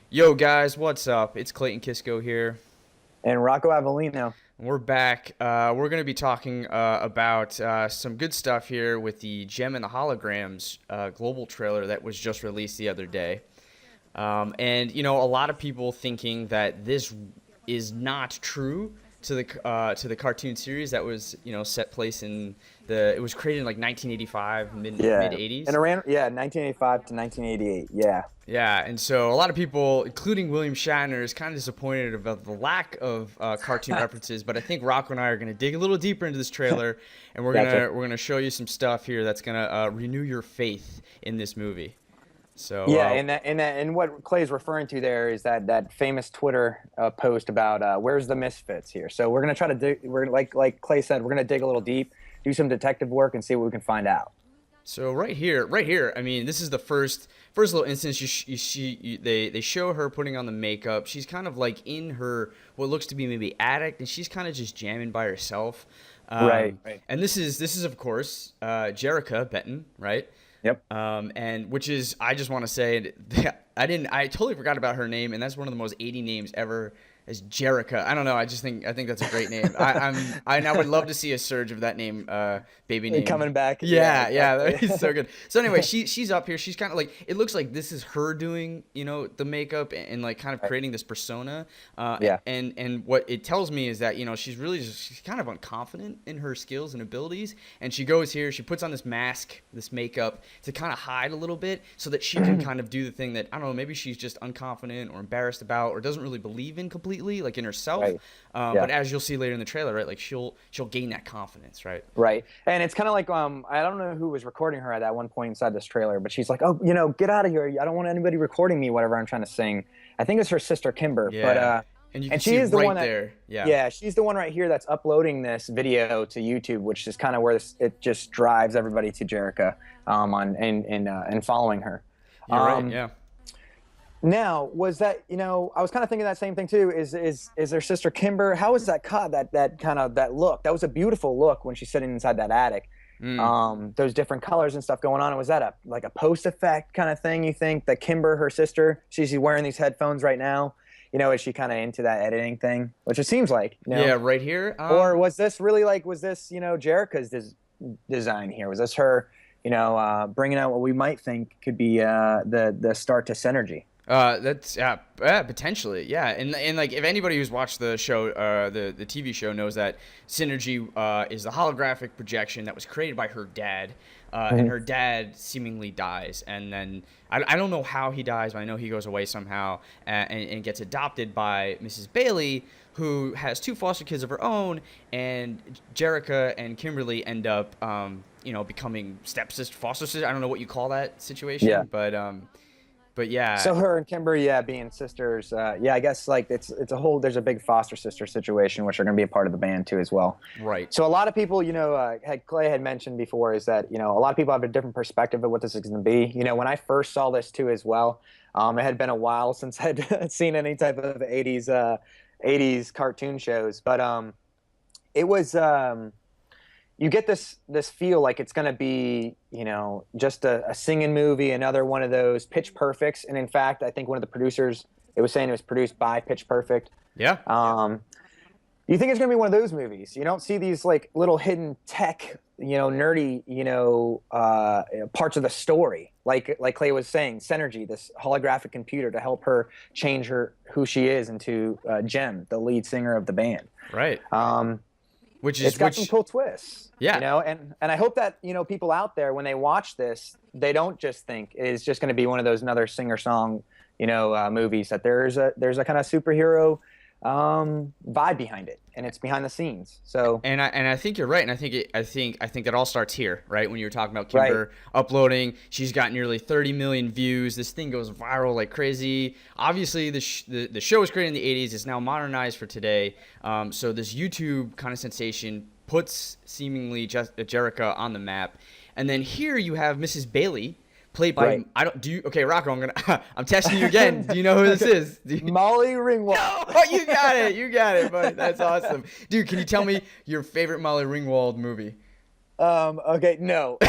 Yo guys, what's up? It's Clayton Kisco here. And Rocco Avellino. We're back. We're going to be talking about some good stuff here with the Gem and the Holograms global trailer that was just released the other day. And a lot of people thinking that this is not true to the cartoon series that was set place in it was created in like 1985 mid Yeah. 80s. And around 1985 to 1988. Yeah. Yeah, and so a lot of people, including William Shatner, is kind of disappointed about the lack of cartoon references. But I think Rocco and I are going to dig a little deeper into this trailer, and Gotcha. we're gonna show you some stuff here that's gonna renew your faith in this movie. So Yeah, and what Clay's referring to there is that famous Twitter post about where's the misfits here. So we're gonna try to dig. We're like Clay said, we're gonna dig a little deep, do some detective work, and see what we can find out. So right here. I mean, this is the first little instance. They show her putting on the makeup. She's kind of like in her what looks to be maybe attic, and she's kind of just jamming by herself. Right. And this is of course Jerica Benton, right? Yep. And which is I just want to say I totally forgot about her name, and that's one of the most 80 names ever. As Jerica, I don't know. I think that's a great name. I would love to see a surge of that name, baby name Coming back. Yeah, that is so good. So anyway, she's up here. She's kind of like it looks like this is her doing the makeup and like kind of creating this persona. Yeah. And what it tells me is that she's kind of unconfident in her skills and abilities, and she goes here. She puts on this mask, this makeup to kind of hide a little bit, so that she can kind of do the thing that I don't know. Maybe she's just unconfident or embarrassed about, or doesn't really believe in completely. Like in herself, Right. Yeah. but as you'll see later in the trailer, right, like she'll gain that confidence, right? Right. And it's kind of like I don't know who was recording her at that one point inside this trailer, but she's like, "Oh, get out of here. I don't want anybody recording me whatever I'm trying to sing." I think it's her sister Kimber, Yeah, but and you can and she see is the right one that there, yeah. yeah, she's the one right here that's uploading this video to YouTube, which is kind of where it just drives everybody to Jerica and following her. You're right, yeah. Now, was that I was kind of thinking that same thing too. Is her sister Kimber? How was that cut? That kind of that look. That was a beautiful look when she's sitting inside that attic. Those different colors and stuff going on. And was that a post effect kind of thing? You think that Kimber, her sister, she's wearing these headphones right now? Is she kind of into that editing thing? Which it seems like. Yeah, right here. Or was this really was this Jerica's design here? Was this her bringing out what we might think could be the start to Synergy? That's potentially, yeah, and like if anybody who's watched the show, the TV show knows that Synergy is the holographic projection that was created by her dad, and her dad seemingly dies, and then I don't know how he dies, but I know he goes away somehow and gets adopted by Mrs. Bailey, who has two foster kids of her own, and Jerica and Kimberly end up becoming stepsister, foster sister. I don't know what you call that situation, Yeah. But yeah. So her and Kimber, being sisters, I guess like it's there's a big foster sister situation, which are going to be a part of the band too as well. Right. So a lot of people, Clay had mentioned before, is that a lot of people have a different perspective of what this is going to be. When I first saw this too as well, it had been a while since I'd seen any type of '80s cartoon shows, but it was. You get this feel like it's going to be, just a singing movie, another one of those Pitch Perfects. And in fact, I think one of the producers, it was saying it was produced by Pitch Perfect. Yeah. You think it's going to be one of those movies? You don't see these like little hidden tech, nerdy, parts of the story. Like Clay was saying, Synergy, this holographic computer to help her change who she is into Jem, the lead singer of the band. Right. It's got some cool twists. Yeah. And I hope that, people out there, when they watch this, they don't just think it's just going to be one of those another singer-song, movies, that there's a kind of superhero vibe behind it, and it's behind the scenes. So and I think you're right, and I think it all starts here, right? When you were talking about Kimber uploading, she's got nearly 30 million views. This thing goes viral like crazy. Obviously, the show was created in the 80s. It's now modernized for today. So this YouTube kind of sensation puts seemingly just Jerica on the map, and then here you have Mrs. Bailey. Played by Okay, Rocco, I'm testing you again. Do you know who this is? Molly Ringwald. Oh, you got it, buddy. That's awesome, dude. Can you tell me your favorite Molly Ringwald movie? Okay, no.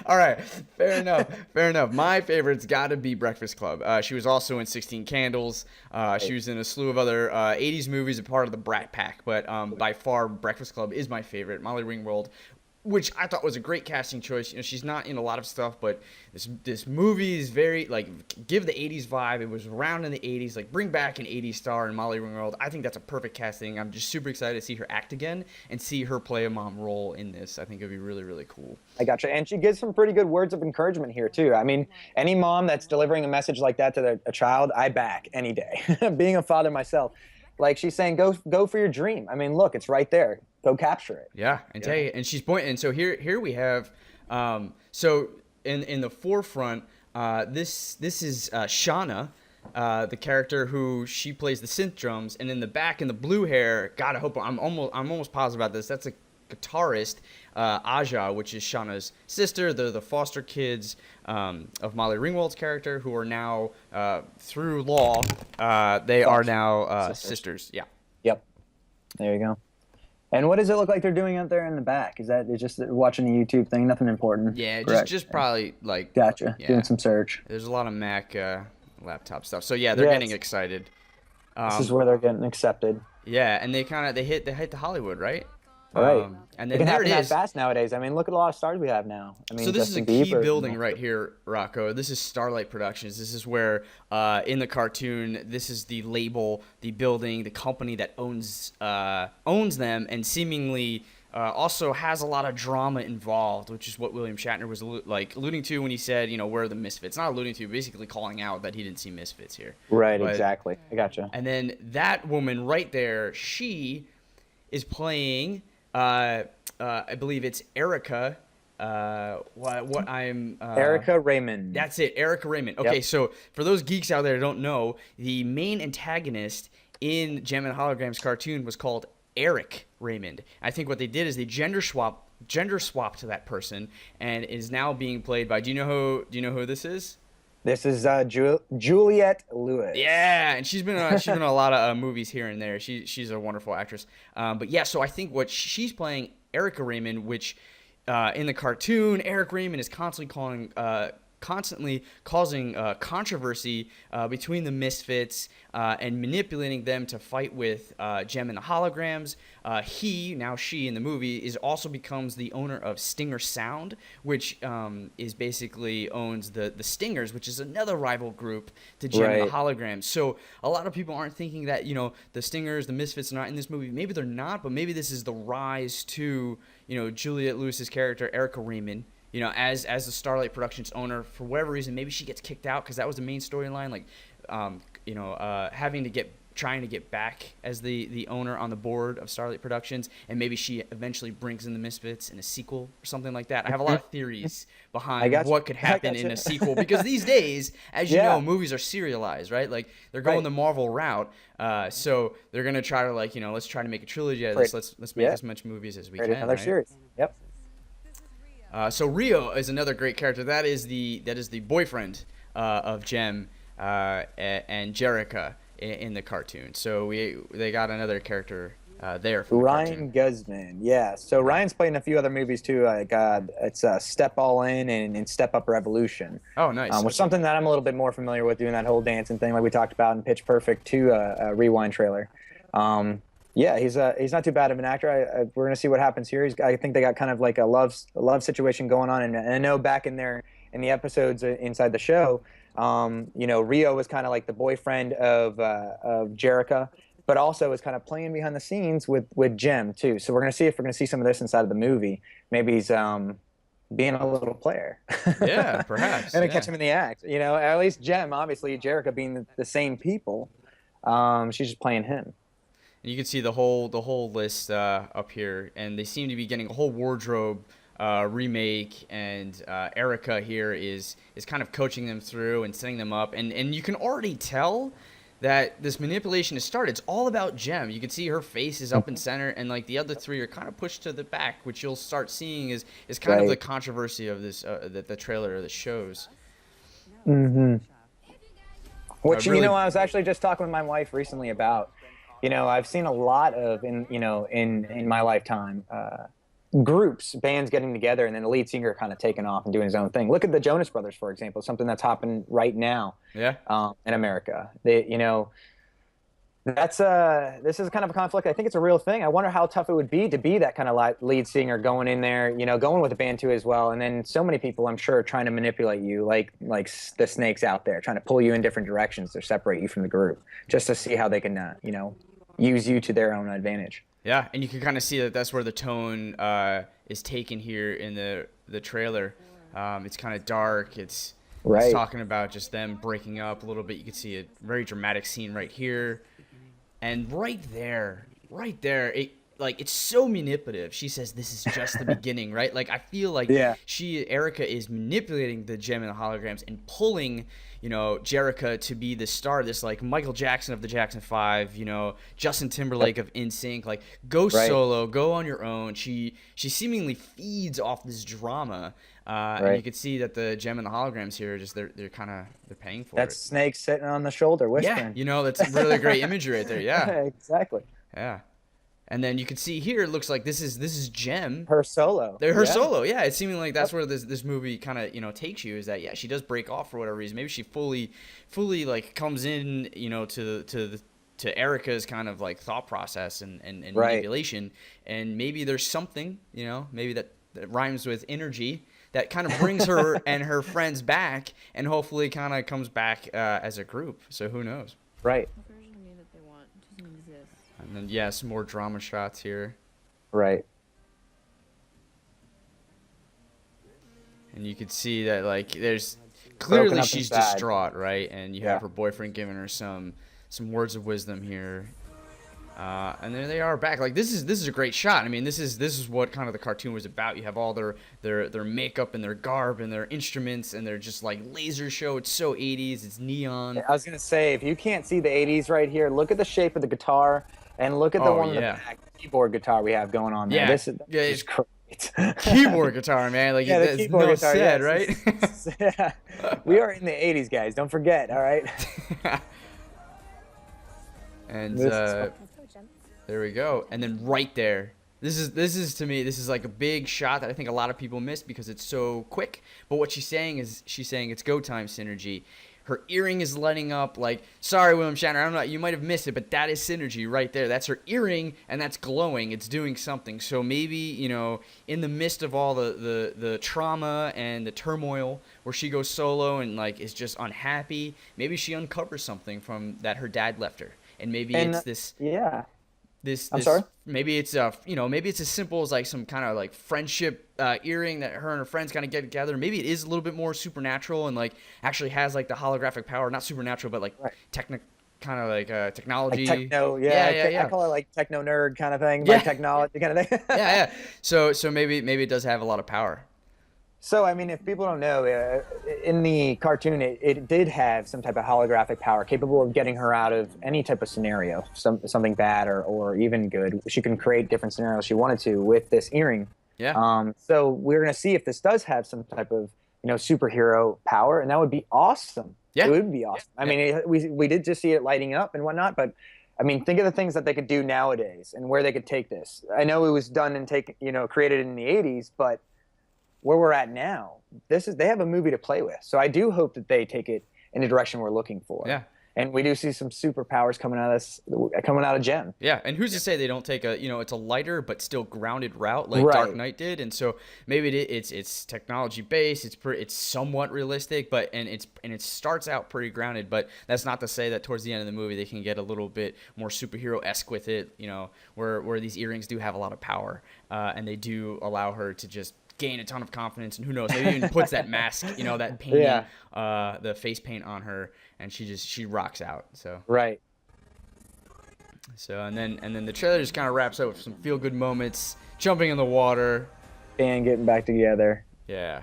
All right, fair enough. Fair enough. My favorite's got to be Breakfast Club. She was also in 16 Candles. She was in a slew of other 80s movies, a part of the Brat Pack. But by far, Breakfast Club is my favorite. Molly Ringwald, which I thought was a great casting choice. You know, she's not in a lot of stuff, but this movie is very, like, give the 80s vibe. It was around in the 80s. Like, bring back an 80s star in Molly Ringwald. I think that's a perfect casting. I'm just super excited to see her act again and see her play a mom role in this. I think it would be really, really cool. I gotcha. And she gives some pretty good words of encouragement here, too. I mean, any mom that's delivering a message like that to a child, I back any day. Being a father myself, like, she's saying, go for your dream. I mean, look, it's right there. Go capture it. Yeah, and tell you, and she's pointing. And so here we have, so in the forefront, this is Shauna, the character who she plays the synth drums, and in the back in the blue hair, God, I hope I'm almost positive about this. That's a guitarist, Aja, which is Shauna's sister. They're the foster kids of Molly Ringwald's character, who are now through law, they are now sisters. Yeah. Yep. There you go. And what does it look like they're doing out there in the back? Is that just watching a YouTube thing? Nothing important? Yeah, just probably like. Gotcha. Yeah. Doing some search. There's a lot of Mac laptop stuff. So yeah, they're getting excited. This is where they're getting accepted. Yeah, and they hit the Hollywood, right? Right. And it then can there happen it that is. fast nowadays. I mean, look at a lot of stars we have now. I mean, So this Justin is a key Bieber, building right here, Rocco. This is Starlight Productions. This is where, in the cartoon, this is the label, the building, the company that owns them, and seemingly also has a lot of drama involved, which is what William Shatner was alluding to when he said, you know, where are the misfits? Not alluding to, basically calling out that he didn't see misfits here. Right. Exactly. I gotcha. And then that woman right there, she is playing. I believe it's Erica. Erica Raymon. That's it, Erica Raymon. Okay, Yep. So for those geeks out there that don't know, the main antagonist in Gem and Holograms cartoon was called Eric Raymond. I think what they did is they gender swapped to that person, and is now being played by. Do you know who this is? This is Juliette Lewis. Yeah, and she's been in a lot of movies here and there. She's a wonderful actress. But yeah, so I think what she's playing Erica Raymond, which in the cartoon, Eric Raymond is constantly causing controversy between the misfits and manipulating them to fight with Gem and the Holograms. She in the movie also becomes the owner of Stinger Sound, which is basically owns the Stingers, which is another rival group to Gem and the Holograms. So a lot of people aren't thinking that, you know, the Stingers, the misfits are not in this movie. Maybe they're not, but maybe this is the rise to, you know, Juliette Lewis's character, Erica Raymond. You know, as the Starlight Productions owner, for whatever reason, maybe she gets kicked out because that was the main storyline. Like, trying to get back as the owner on the board of Starlight Productions, and maybe she eventually brings in the Misfits in a sequel or something like that. I have a lot of theories behind what could happen in a sequel, because these days, as you know, movies are serialized, right? Like, they're going the Marvel route, so they're gonna try to, like, you know, let's try to make a trilogy out of this. Let's make as much movies as we can. Another series. Yep. So Rio is another great character. That is the boyfriend of Gem and Jerica in the cartoon. So they got another character there. From Ryan Guzman. Yeah. So Ryan's played in a few other movies too. It's Step All In and Step Up Revolution. Oh, nice. Which is something that I'm a little bit more familiar with, doing that whole dancing thing like we talked about in Pitch Perfect 2 Rewind trailer. Yeah, he's not too bad of an actor. We're gonna see what happens here. I think they got kind of like a love situation going on, and I know back in the episodes inside the show, you know, Rio was kind of like the boyfriend of Jerica, but also was kind of playing behind the scenes with Gem too. So we're gonna see if we're gonna see some of this inside of the movie. Maybe he's being a little player. Yeah, perhaps. And catch him in the act. You know, at least Gem, obviously Jerica being the same people, she's just playing him. You can see the whole list up here, and they seem to be getting a whole wardrobe remake, and Erica here is kind of coaching them through and setting them up, and you can already tell that this manipulation has started. It's all about Gem. You can see her face is up in center, and like the other three are kind of pushed to the back, which you'll start seeing is kind of the controversy of this that the trailer of the shows. Mm-hmm. Which you know, I was actually just talking with my wife recently about. You know, I've seen a lot of in my lifetime, groups, bands getting together, and then the lead singer kind of taking off and doing his own thing. Look at the Jonas Brothers, for example, something that's happening right now Yeah. in America. They, that's this is kind of a conflict. I think it's a real thing. I wonder how tough it would be to be that kind of lead singer going in there, going with a band too as well. And then so many people, I'm sure, trying to manipulate you, like the snakes out there, trying to pull you in different directions to separate you from the group, just to see how they can, use you to their own advantage. Yeah, and you can kind of see that that's where the tone is taken here in the trailer. It's kind of dark. It's talking about just them breaking up a little bit. You can see a very dramatic scene right here. And right there, it's so manipulative. She says this is just the beginning, right? Like I feel like Erica is manipulating the Gem and the Holograms and pulling, Jerica to be the star, this like Michael Jackson of the Jackson 5, Justin Timberlake of NSYNC, like go solo, go on your own. She seemingly feeds off this drama. And you can see that the Gem and the Holograms here, just they're paying for it. That's Snake sitting on the shoulder whispering. Yeah, that's really great imagery right there. Yeah, exactly. Yeah, and then you can see here, it looks like this is Gem. Her solo. Her solo. Yeah, it's seeming like that's where this movie kind of takes you, is that she does break off for whatever reason. Maybe she fully like comes in to Erica's kind of like thought process and manipulation, and maybe there's something maybe that rhymes with energy that kind of brings her and her friends back, and hopefully kind of comes back as a group. So who knows? Right. The version of me that they want doesn't exist. And then some more drama shots here. Right. And you can see that like there's clearly she's distraught, right? And you have her boyfriend giving her some words of wisdom here. And there they are back. Like this is a great shot. I mean, this is what kind of the cartoon was about. You have all their makeup and their garb and their instruments, and they're just like laser show. It's so 80s. It's neon. I was gonna say, if you can't see the 80s right here, look at the shape of the guitar and look at the one in the back, the keyboard guitar we have going on there. Yeah, this is great. Keyboard guitar, man. Like the keyboard guitar, said, right? Yeah. We are in the 80s, guys. Don't forget. All right. And there we go. And then right there, this is to me, this is like a big shot that I think a lot of people missed because it's so quick. But what she's saying it's go time, Synergy. Her earring is lighting up. Like, sorry, William Shatner, I don't know, you might have missed it, but that is Synergy right there. That's her earring, and that's glowing. It's doing something. So maybe, in the midst of all the trauma and the turmoil where she goes solo and like is just unhappy, maybe she uncovers something from that her dad left her. And maybe it's this. Yeah. This, I'm sorry? Maybe it's maybe it's as simple as like some kind of like friendship earring that her and her friends kind of get together. Maybe it is a little bit more supernatural and like actually has like the holographic power, not supernatural, but like technology. Like techno, I call it like techno nerd kind of thing, yeah. Like technology kind of thing. yeah. So maybe it does have a lot of power. So, I mean, if people don't know, in the cartoon, it did have some type of holographic power capable of getting her out of any type of scenario, something bad or even good. She can create different scenarios she wanted to with this earring. Yeah. So we're going to see if this does have some type of, superhero power, and that would be awesome. Yeah. It would be awesome. I mean, we did just see it lighting up and whatnot, but I mean, think of the things that they could do nowadays and where they could take this. I know it was done and created in the 80s, but where we're at now, they have a movie to play with. So I do hope that they take it in the direction we're looking for. Yeah. And we do see some superpowers coming out of Gem. Yeah, and who's to say they don't take it's a lighter but still grounded route like Dark Knight did, and so maybe it's technology based, it's somewhat realistic, but it starts out pretty grounded, but that's not to say that towards the end of the movie they can get a little bit more superhero-esque with it, where these earrings do have a lot of power, and they do allow her to just gain a ton of confidence, and who knows, maybe even puts that mask, that painting, the face paint on her, and she rocks out. So So and then the trailer just kind of wraps up with some feel good moments, jumping in the water, and getting back together. Yeah.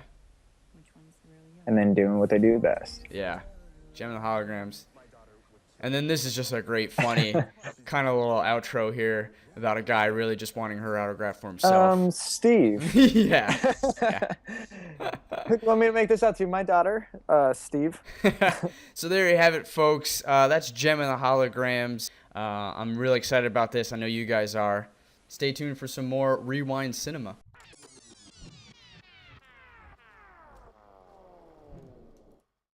And then doing what they do best. Yeah. Gem and the Holograms. And then this is just a great, funny kind of little outro here about a guy really just wanting her autograph for himself. Steve. yeah. You want me to make this out to my daughter, Steve? So there you have it, folks. That's Gem and the Holograms. I'm really excited about this. I know you guys are. Stay tuned for some more Rewind Cinema.